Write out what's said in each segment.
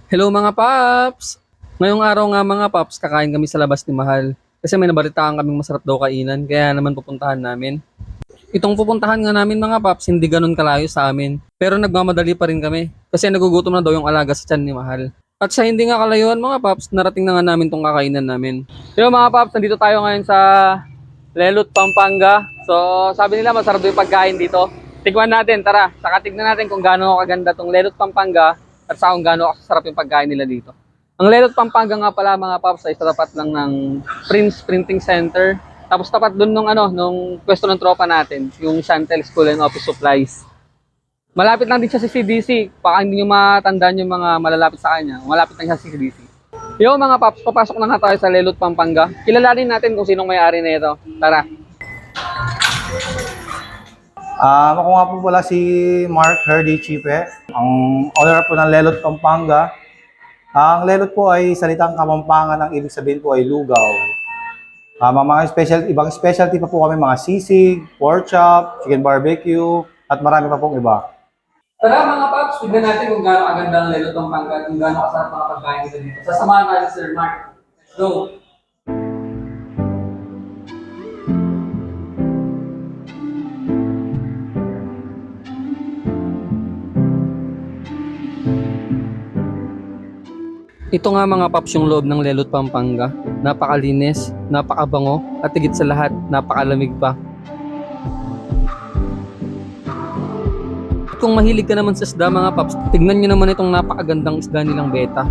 Hello mga paps! Ngayong araw nga mga paps, kakain kami sa labas ni Mahal. Kasi may nabalitaan kaming masarap daw kainan, kaya naman pupuntahan namin. Itong pupuntahan nga namin mga paps, hindi ganun kalayo sa amin. Pero nagmamadali pa rin kami, kasi nagugutom na daw yung alaga sa tiyan ni Mahal. At sa hindi nga kalayuan mga paps, narating na nga namin tong kakainan namin. Hello mga paps, nandito tayo ngayon sa Lelot, Pampanga. So sabi nila masarap yung pagkain dito. Tignan natin, tara. Saka tignan natin kung gaano kaganda tong Lelot, Pampanga at saka kung gaano kasarap yung pagkain nila dito. Ang Lelot, Pampanga nga pala mga paps ay sa tapat lang ng Prince Printing Center. Tapos tapat doon nung pwesto ng tropa natin, yung Chantel School and Office Supplies. Malapit lang din siya sa CDC. Baka hindi nyo matandaan yung mga malalapit sa kanya. Malapit lang siya sa CDC. Yo mga paps, papasok na nga tayo sa Lelot, Pampanga. Kilalanin natin kung sinong may-ari na ito. Tara. Ako nga po pala si Mark Herdy Chipe, ang owner po ng Lelot, Pampanga. Ang Lelot po ay salitang Kapampangan, ang ibig sabihin po ay lugaw. Ibang specialty pa po kami, mga sisig, pork chop, chicken barbecue, at marami pa pong iba. Tara mga paps, tignan natin kung gaano kaganda ang Lelot, Pampanga at kung gaano kasarap mga pagkain nila dito. Sasamahan natin si Sir Mark. Let's go! Ito nga mga paps yung loob ng Lelot, Pampanga. Napakalinis, napakabango, at higit sa lahat, napakalamig pa. Kung mahilig ka naman sa isda mga paps, tignan nyo naman itong napakagandang isda nilang beta.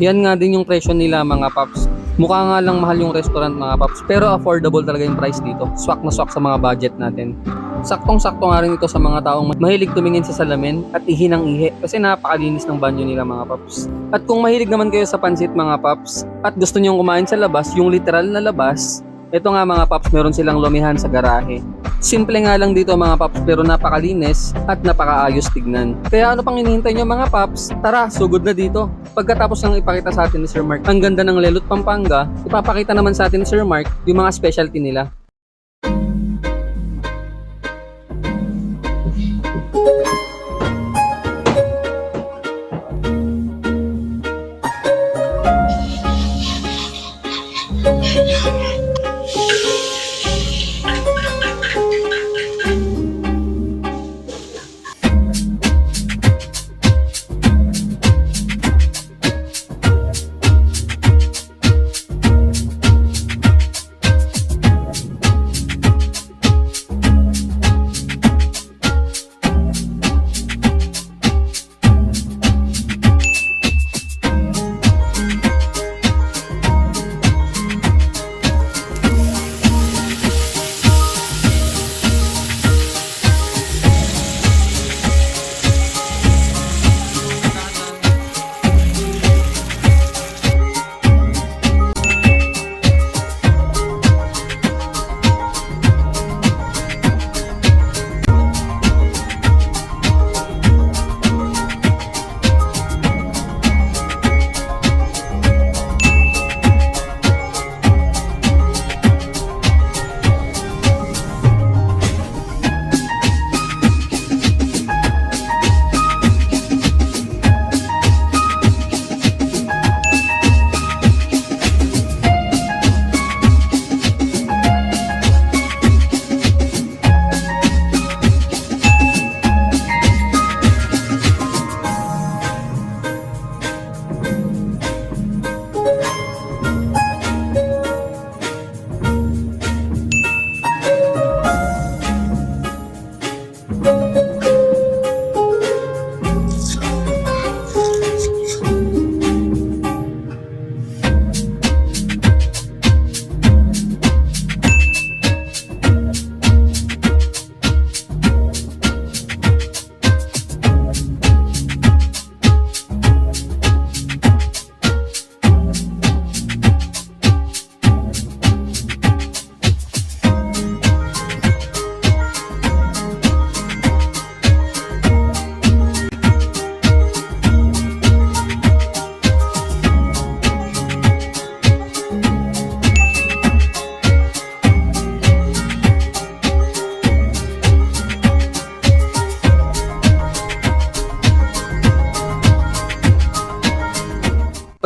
Yan nga din yung presyo nila mga paps. Mukha nga lang mahal yung restaurant mga paps, pero affordable talaga yung price dito. Swak na swak sa mga budget natin. Saktong-sakto nga rin ito sa mga taong mahilig tumingin sa salamin at ihi ng ihi kasi napakalinis ng banyo nila mga paps. At kung mahilig naman kayo sa pansit mga paps at gusto nyong kumain sa labas, yung literal na labas, ito nga mga paps, meron silang lumihan sa garahe. Simple nga lang dito mga paps pero napakalinis at napakaayos tignan. Kaya ano pang hinihintay nyo mga paps? Tara, sugod na dito. Pagkatapos ng ipakita sa atin ni Sir Mark ang ganda ng Lelot, Pampanga, ipapakita naman sa atin ni Sir Mark yung mga specialty nila.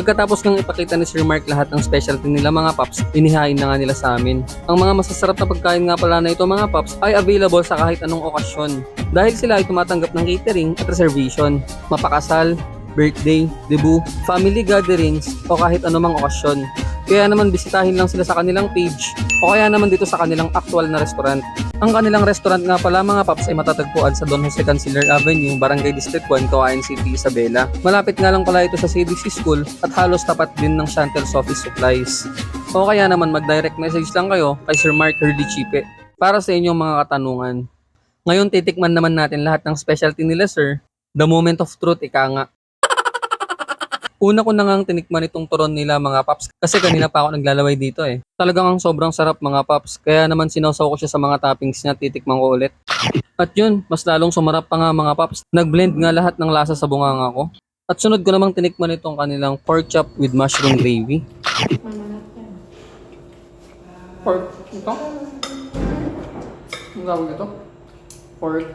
Pagkatapos ng ipakita ni Sir Mark lahat ng specialty nila mga paps, inihain na nga nila sa amin. Ang mga masasarap na pagkain nga pala na ito mga paps ay available sa kahit anong okasyon. Dahil sila ay tumatanggap ng catering at reservation, mapakasal, birthday, debut, family gatherings o kahit anumang okasyon. Kaya naman bisitahin lang sila sa kanilang page o kaya naman dito sa kanilang actual na restaurant. Ang kanilang restaurant nga pala mga paps ay matatagpuan sa Don Jose Canciller Avenue, Barangay District 1, Cagayan City, Isabela. Malapit nga lang pala ito sa CDC School at halos tapat din ng Chantel's Office Supplies. O kaya naman mag-direct message lang kayo kay Sir Mark Herdichipe para sa inyong mga katanungan. Ngayon titikman naman natin lahat ng specialty nila sir. The moment of truth, ika nga. Una ko na ngang tinikman itong turon nila mga paps kasi kanina pa ako naglalaway dito eh. Talagang ang sobrang sarap mga paps kaya naman sinawsaw ko siya sa mga toppings niya, titikman ko ulit. At yun, mas lalong sumarap pa nga mga paps. Nag-blend nga lahat ng lasa sa bunganga ko. At sunod ko namang tinikman itong kanilang pork chop with mushroom gravy. Pork, ito? Ang tawag ito? Pork.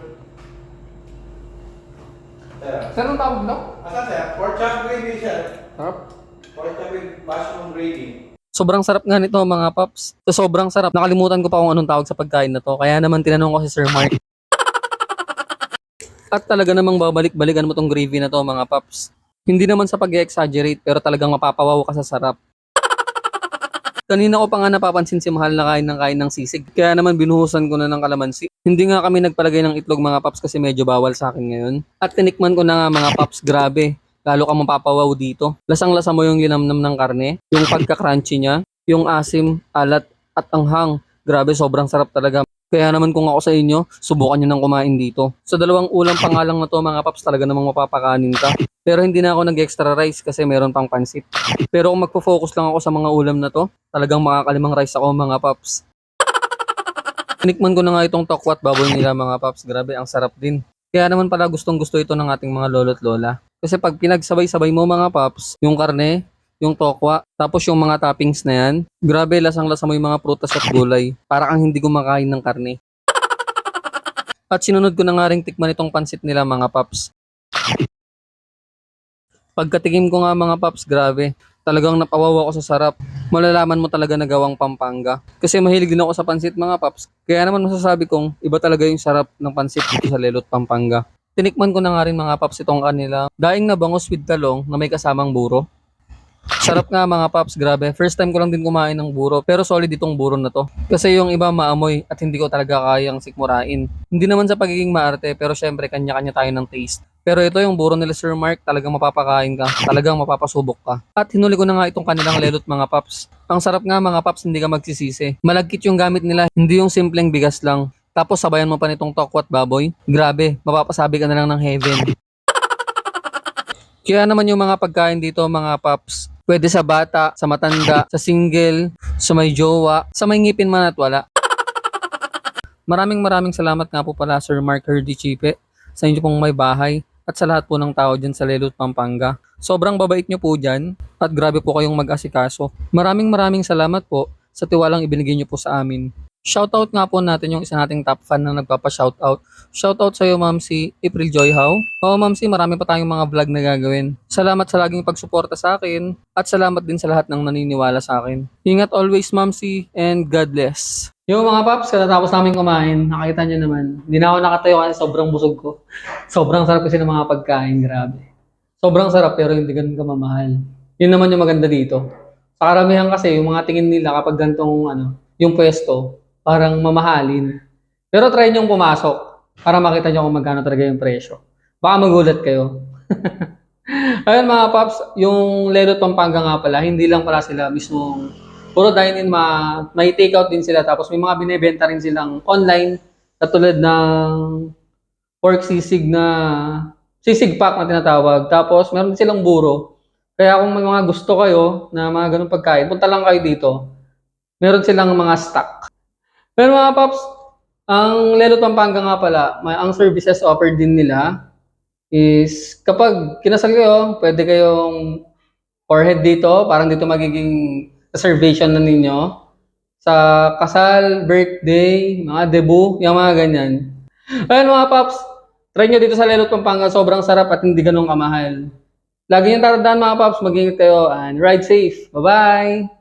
Saan ang tawag ito? Asan sir? Pork chop gravy sir. Sarap. Pork chop with mushroom gravy. Sobrang sarap nga nito mga paps. So, sobrang sarap. Nakalimutan ko pa kung anong tawag sa pagkain na to. Kaya naman tinanong ko si Sir Mark. At talaga namang babalik-balikan mo tong gravy na to mga paps. Hindi naman sa pag-exaggerate pero talagang mapapawaw ka sa sarap. Kanina ko pa nga napapansin si Mahal na kain ng sisig. Kaya naman binuhusan ko na ng kalamansi. Hindi nga kami nagpalagay ng itlog mga paps kasi medyo bawal sa akin ngayon. At tinikman ko na nga mga paps, grabe. Lalo ka mapapawaw dito. Lasang-lasa mo yung linamnam ng karne, yung pagka-crunchy niya, yung asim, alat, at anghang. Grabe, sobrang sarap talaga. Kaya naman kung ako sa inyo, subukan nyo nang kumain dito. Sa dalawang ulam pa nga lang na to mga paps, talaga namang mapapakanin ka. Pero hindi na ako nag-extra rice kasi meron pang pansit. Pero kung magpo-focus lang ako sa mga ulam na to, talagang makakalimang rice ako mga paps. Tinikman ko na nga itong tokwat baboy nila mga paps. Grabe, ang sarap din. Kaya naman pala gustong gusto ito ng ating mga lolo't lola. Kasi pag pinagsabay-sabay mo mga paps, yung karne, yung tokwa, tapos yung mga toppings na yan, grabe lasang-lasa mo yung mga prutas at gulay. Para kang hindi kumakain ng karne. At sinunod ko na nga rin tikman itong pansit nila mga paps. Pagkatikim ko nga mga paps, grabe. Talagang napawawa ako sa sarap. Malalaman mo talaga na gawang Pampanga. Kasi mahilig din ako sa pansit mga paps. Kaya naman masasabi kong iba talaga yung sarap ng pansit dito sa Lelot, Pampanga. Tinikman ko na nga rin mga paps itong kanila. Daing na bangus with talong na may kasamang buro. Sarap nga mga paps, grabe. First time ko lang din kumain ng buro, pero solid itong buro na to. Kasi yung iba maamoy at hindi ko talaga kayang sikmurain. Hindi naman sa pagiging maarte, pero syempre kanya-kanya tayo ng taste. Pero ito yung buro nila Sir Mark, talagang mapapakain ka, talagang mapapasubok ka. At hinuli ko na nga itong kanilang lelot mga paps. Ang sarap nga mga paps, hindi ka magsisisi. Malagkit yung gamit nila, hindi yung simpleng bigas lang. Tapos sabayan mo pa nitong tokwat baboy. Grabe, mapapasabi ka na lang ng heaven. Kaya naman yung mga pagkain dito mga paps, pwede sa bata, sa matanda, sa single, sa may jowa, sa may ngipin man at wala. Maraming salamat nga po pala Sir Mark Herdichipe sa inyo pong may bahay at sa lahat po ng tao dyan sa Lelot, Pampanga. Sobrang babait nyo po dyan at grabe po kayong mag-asikaso. Maraming salamat po sa tiwalang ibinigay nyo po sa amin. Shoutout nga po natin yung isa nating top fan na nagpapa-shoutout. Shoutout sa iyo Ma'am si April Joy How. Oo Ma'am si, marami pa tayong mga vlog na gagawin. Salamat sa laging pagsuporta sa akin at salamat din sa lahat ng naniniwala sa akin. Ingat always Ma'am si and God bless. Yung mga paps, katatapos namin kumain, nakita nyo naman, hindi na ako nakatayo kasi sobrang busog ko. Sobrang sarap kasi ng mga pagkain, grabe. Sobrang sarap pero hindi ganun kamamahal. Yun naman yung maganda dito. Sa karamihan kasi, yung mga tingin nila kapag gantong yung pwesto, parang mamahalin. Pero try nyong pumasok para makita nyo kung magkano talaga yung presyo. Baka magulat kayo. Ayun mga paps, yung Lelot Pampanga nga pala, hindi lang pala sila mismong puro dine-in, may take-out din sila. Tapos may mga binibenta rin silang online, katulad ng pork sisig pack na tinatawag. Tapos meron din silang buro. Kaya kung may mga gusto kayo na mga ganung pagkain, punta lang kayo dito. Meron silang mga stock. Pero mga paps, ang Lelot Pampanga nga pala, ang services offered din nila is kapag kinasal kayo, pwede kayong forehead dito, parang dito magiging reservation na ninyo. Sa kasal, birthday, mga debut, yung mga ganyan. Ayun mga paps, try nyo dito sa Lelot Pampanga, sobrang sarap at hindi ganun kamahal. Lagi niyong tatandaan mga Paps, mag-ingat kayo and ride safe. Bye-bye!